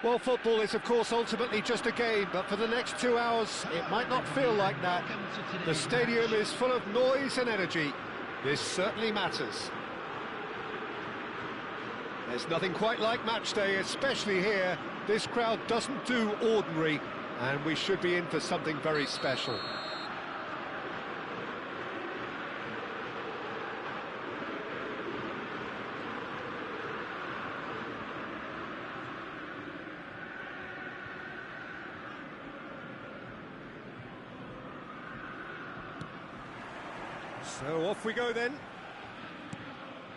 Well, football is, of course, ultimately just a game, but for the next 2 hours, it might not feel like that. The stadium is full of noise and energy. This certainly matters. There's nothing quite like match day, especially here. This crowd doesn't do ordinary, and we should be in for something very special. So off we go then.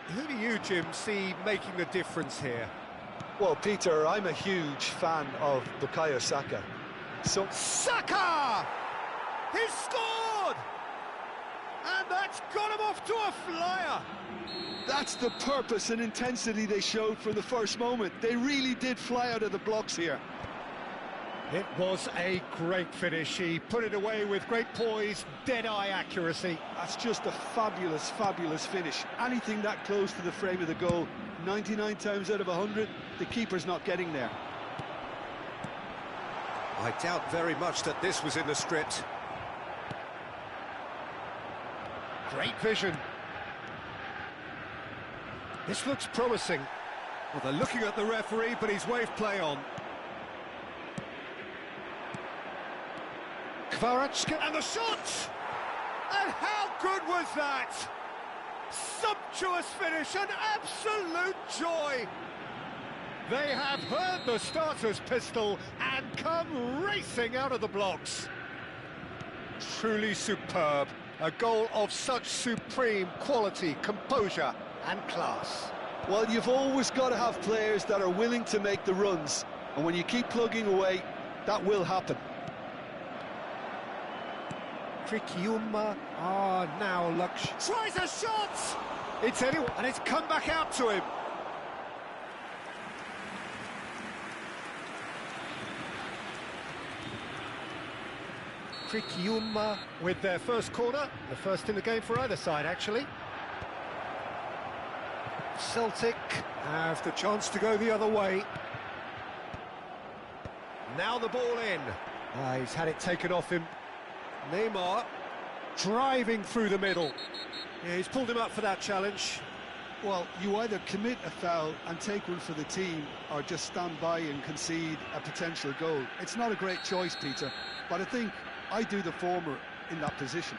Who do you, Jim, see making the difference here? Well, Peter, I'm a huge fan of Bukayo Saka. So Saka! He's scored! And that's got him off to a flyer! that's the purpose and intensity they showed from the first moment. They really did fly out of the blocks here. It was a great finish. He put it away with great poise, dead-eye accuracy. That's just a fabulous, fabulous finish. Anything that close to the frame of the goal, 99 times out of 100, the keeper's not getting there. I doubt very much that this was in the script. Great vision. This looks promising. Well, they're looking at the referee, but he's waved play on. Kvaratskhelia, and the shot! And how good was that? Sumptuous finish, an absolute joy! They have heard the starter's pistol and come racing out of the blocks. Truly superb. A goal of such supreme quality, composure and class. Well, you've always got to have players that are willing to make the runs. And when you keep plugging away, that will happen. Krikiuma, now Luksh tries a shot! It's anyone, and it's come back out to him. Krikiuma with their first corner, the first in the game for either side, actually. Celtic have the chance to go the other way. Now the ball in. He's had it taken off him. Neymar driving through the middle. Yeah, he's pulled him up for that challenge. Well, you either commit a foul and take one for the team, or just stand by and concede a potential goal. It's not a great choice, Peter, but I think I do the former in that position.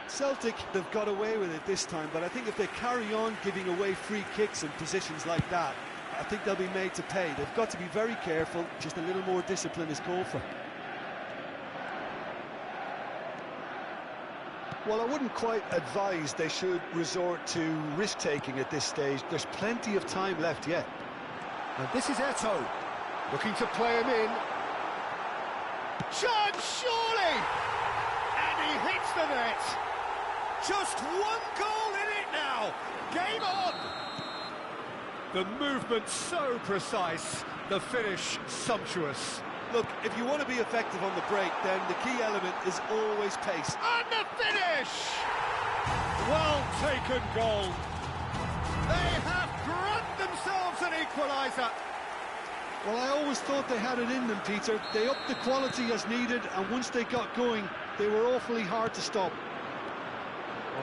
Celtic, they've got away with it this time, but I think if they carry on giving away free kicks in positions like that, I think they'll be made to pay. They've got to be very careful, just a little more discipline is called for. Well, I wouldn't quite advise they should resort to risk-taking at this stage. There's plenty of time left yet. And this is Eto'o, looking to play him in. Chance, surely! And he hits the net. Just one goal in it now. Game on! The movement so precise, the finish sumptuous. Look, if you want to be effective on the break, then the key element is always pace. And the finish! Well taken goal. They have grabbed themselves an equaliser. Well, I always thought they had it in them, Peter. They upped the quality as needed, and once they got going, they were awfully hard to stop.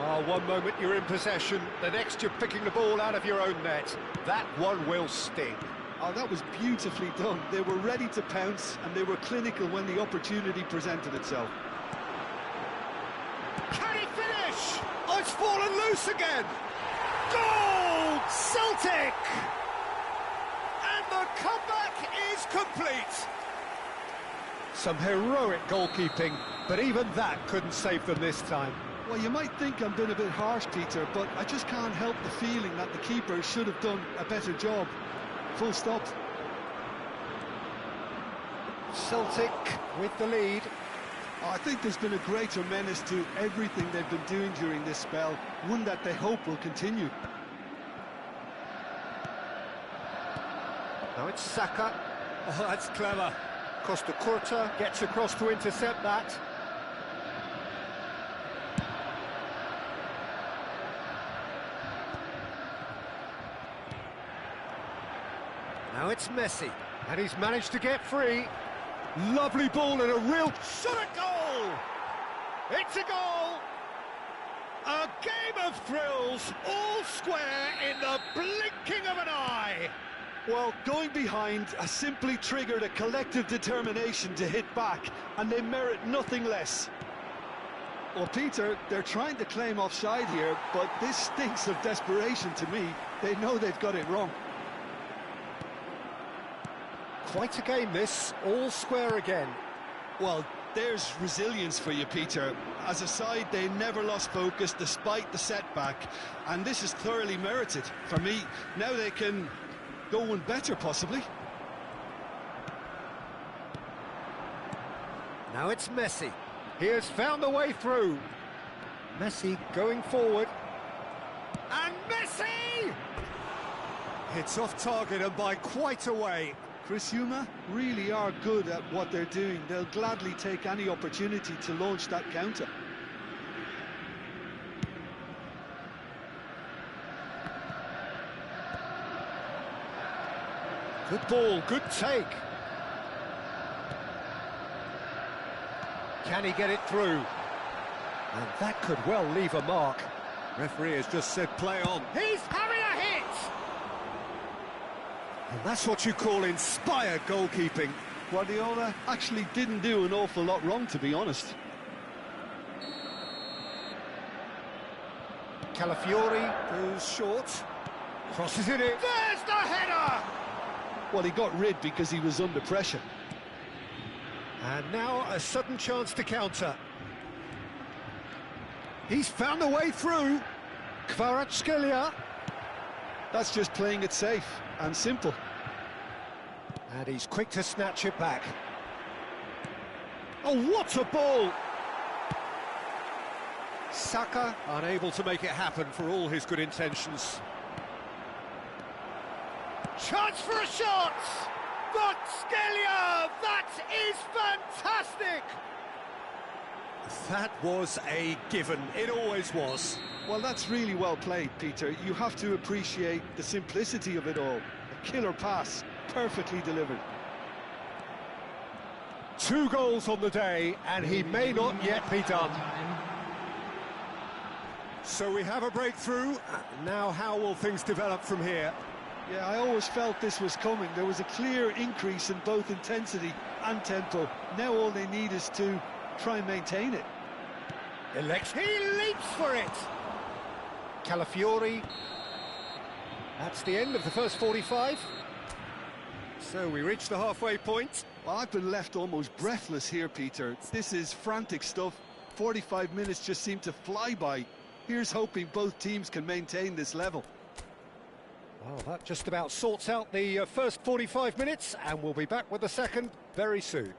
Oh, one moment you're in possession, the next you're picking the ball out of your own net. That one will sting. Oh, that was beautifully done. They were ready to pounce, and they were clinical when the opportunity presented itself. Can he finish? Oh, it's fallen loose again. Goal! Celtic! And the comeback is complete. Some heroic goalkeeping, but even that couldn't save them this time. Well, you might think I'm being a bit harsh, Peter, but I just can't help the feeling that the keeper should have done a better job. Full stop. Celtic with the lead. I think there's been a greater menace to everything they've been doing during this spell, one that they hope will continue. Now it's Saka. Oh, that's clever. Costa Curta gets across to intercept that. Now it's Messi, and he's managed to get free. Lovely ball and a real shot at goal! It's a goal! A game of thrills, all square in the blinking of an eye! Well, going behind has simply triggered a collective determination to hit back, and they merit nothing less. Well, Peter, they're trying to claim offside here, but this stinks of desperation to me. They know they've got it wrong. Quite a game this, all square again. Well, there's resilience for you, Peter. As a side, they never lost focus despite the setback, and this is thoroughly merited. For me, now they can go one better, possibly. Now it's Messi. He has found a way through. Messi going forward. And Messi! It's off target and by quite a way. Chris Yuma really are good at what they're doing. They'll gladly take any opportunity to launch that counter. Good ball, good take. Can he get it through? And that could well leave a mark. Referee has just said play on. He's having a hit! And that's what you call inspired goalkeeping. Guardiola actually didn't do an awful lot wrong, to be honest. Calafiori goes short. Crosses it in. There's the header! Well, he got rid because he was under pressure. And now a sudden chance to counter. He's found a way through. Kvaratskhelia. That's just playing it safe and simple. And he's quick to snatch it back. Oh, what a ball! Saka unable to make it happen for all his good intentions. Chance for a shot! Kvaratskhelia! That is fantastic! That was a given. It always was. Well, that's really well played, Peter. You have to appreciate the simplicity of it all. A killer pass, perfectly delivered. 2 goals on the day, and he may not yet be done. So we have a breakthrough. Now how will things develop from here? Yeah, I always felt this was coming. There was a clear increase in both intensity and tempo. Now all they need is to try and maintain it. He leaps for it! Calafiori. That's the end of the first 45. So we reach the halfway point. Well, I've been left almost breathless here, Peter. This is frantic stuff. 45 minutes just seem to fly by. Here's hoping both teams can maintain this level. Well, that just about sorts out the first 45 minutes, and we'll be back with the second very soon.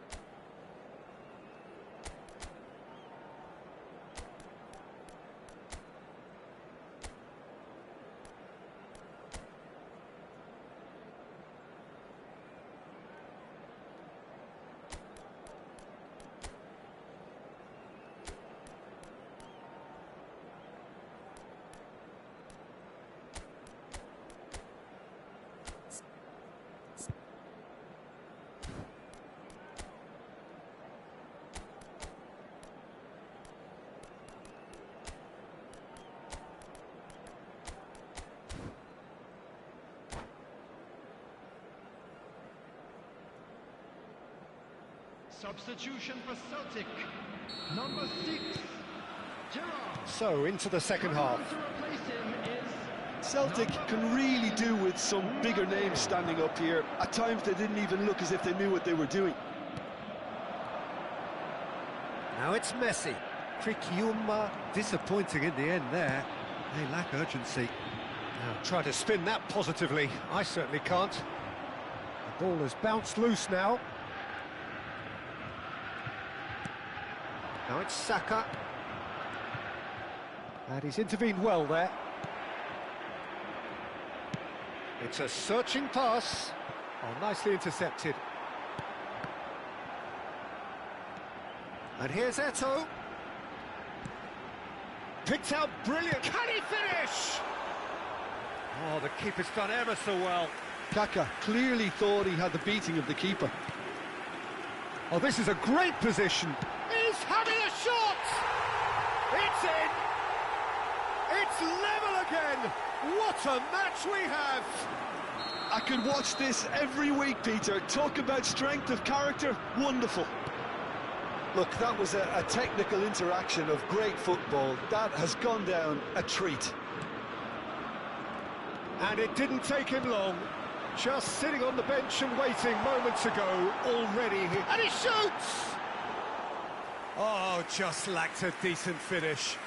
Substitution for Celtic, number 6, Gerrard. So into the second half. To replace him is Celtic can really do with some bigger names standing up here. At times they didn't even look as if they knew what they were doing. Now it's Messi. Krikiuma disappointing in the end there. They lack urgency. Now try to spin that positively. I certainly can't. The ball has bounced loose now. Now it's Saka. And he's intervened well there. It's a searching pass. Oh, nicely intercepted. And here's Eto'o. Picked out brilliant. Can he finish? Oh, the keeper's done ever so well. Kaka clearly thought he had the beating of the keeper. Oh, this is a great position. He's having a shot! It's in! It's level again! What a match we have! I could watch this every week, Peter. Talk about strength of character, wonderful. Look, that was a technical interaction of great football. That has gone down a treat. And it didn't take him long. Just sitting on the bench and waiting moments ago, already hit. And he shoots! Oh, just lacked a decent finish.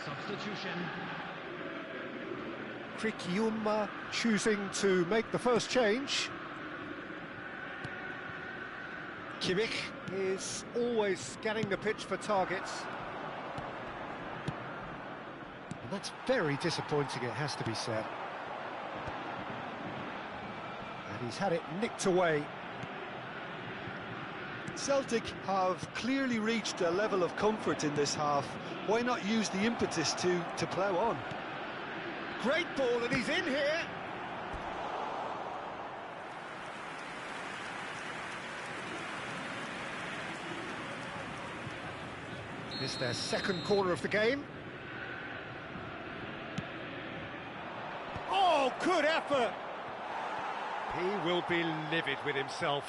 Substitution. Krikiuma choosing to make the first change. Kimmich is always scanning the pitch for targets. And that's very disappointing, it has to be said. And he's had it nicked away. Celtic have clearly reached a level of comfort in this half. Why not use the impetus to plough on? Great ball, and he's in here. It's their second corner of the game. Oh, good effort! He will be livid with himself.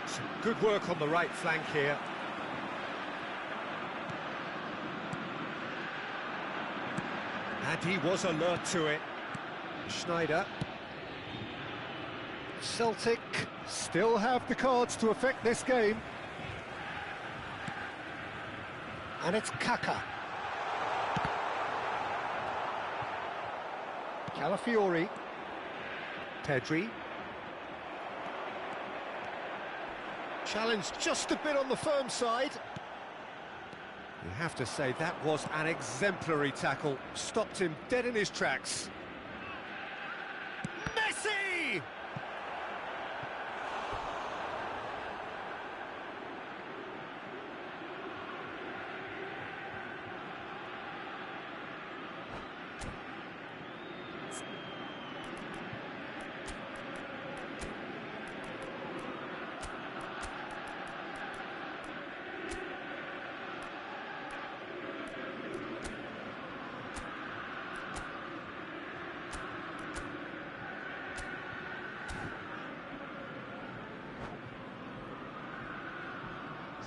Some good work on the right flank here. And he was alert to it. Schneider. Celtic still have the cards to affect this game. And it's Kaka. Calafiori. Pedri. Challenged just a bit on the firm side. You have to say that was an exemplary tackle. Stopped him dead in his tracks. Messi!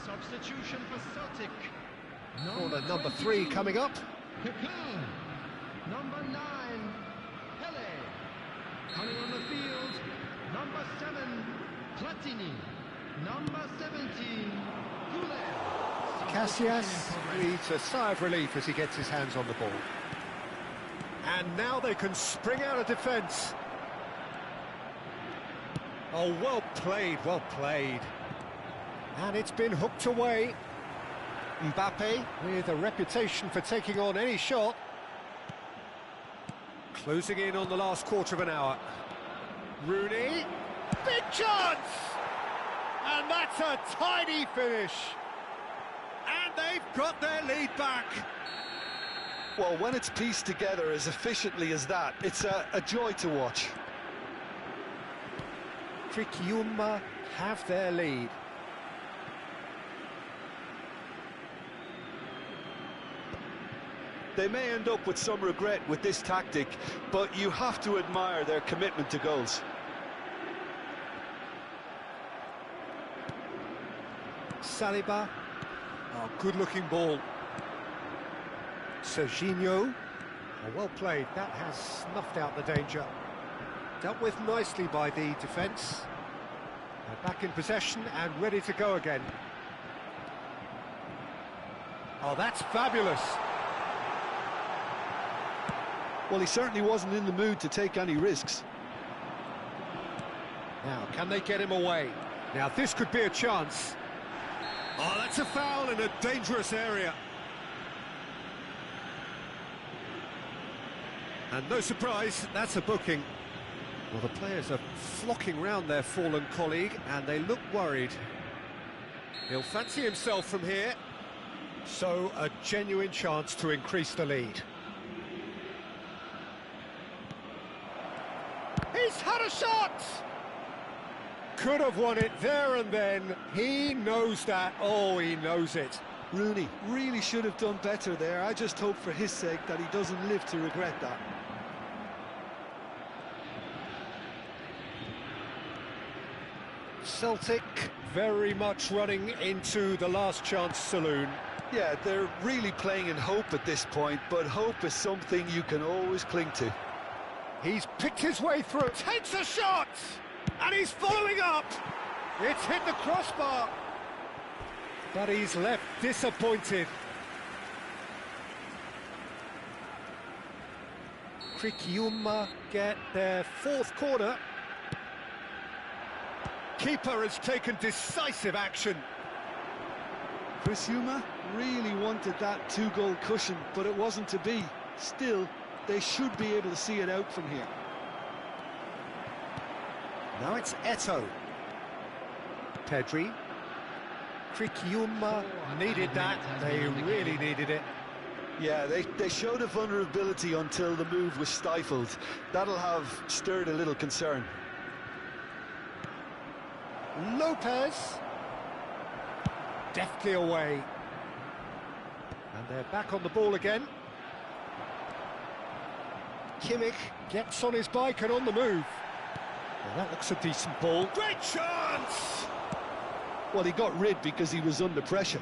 Substitution for Celtic. Corner number 3 coming up. Number 9, Pele. Coming on the field, number 7, Platini. Number 17, Goulet. Casillas needs a sigh of relief as he gets his hands on the ball. And now they can spring out of defence. Oh, well played, well played. And it's been hooked away. Mbappe with a reputation for taking on any shot. Closing in on the last quarter of an hour. Rooney, big chance! And that's a tidy finish. And they've got their lead back. Well, when it's pieced together as efficiently as that, it's a joy to watch. Krikiuma have their lead. They may end up with some regret with this tactic, but you have to admire their commitment to goals. Saliba. Oh, good-looking ball. Serginho. Oh, well played. That has snuffed out the danger. Dealt with nicely by the defence. They're back in possession and ready to go again. Oh, that's fabulous. Well, he certainly wasn't in the mood to take any risks. Now, can they get him away? Now, this could be a chance. Oh, that's a foul in a dangerous area. And no surprise, that's a booking. Well, the players are flocking round their fallen colleague, and they look worried. He'll fancy himself from here. So, a genuine chance to increase the lead. He's had a shot! Could have won it there and then. He knows that. Oh, he knows it. Rooney really should have done better there. I just hope for his sake that he doesn't live to regret that. Celtic very much running into the last chance saloon. Yeah, they're really playing in hope at this point, but hope is something you can always cling to. He's picked his way through, takes a shot, and he's following up. It's hit the crossbar, but he's left disappointed. Krikiuma get their fourth corner. Keeper has taken decisive action. Krikiuma really wanted that two-goal cushion, but it wasn't to be. Still, they should be able to see it out from here. Now it's Eto'o. Pedri. Krikiuma needed that. They really needed it. Yeah, they showed a vulnerability until the move was stifled. That'll have stirred a little concern. Lopez. Deftly away. And they're back on the ball again. Kimmich gets on his bike and on the move. Well, that looks a decent ball. Great chance! Well, he got rid because he was under pressure.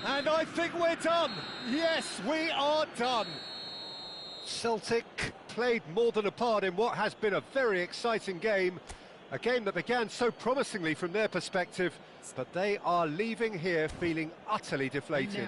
And I think we're done. Yes, we are done. Celtic played more than a part in what has been a very exciting game. A game that began so promisingly from their perspective, but they are leaving here feeling utterly deflated.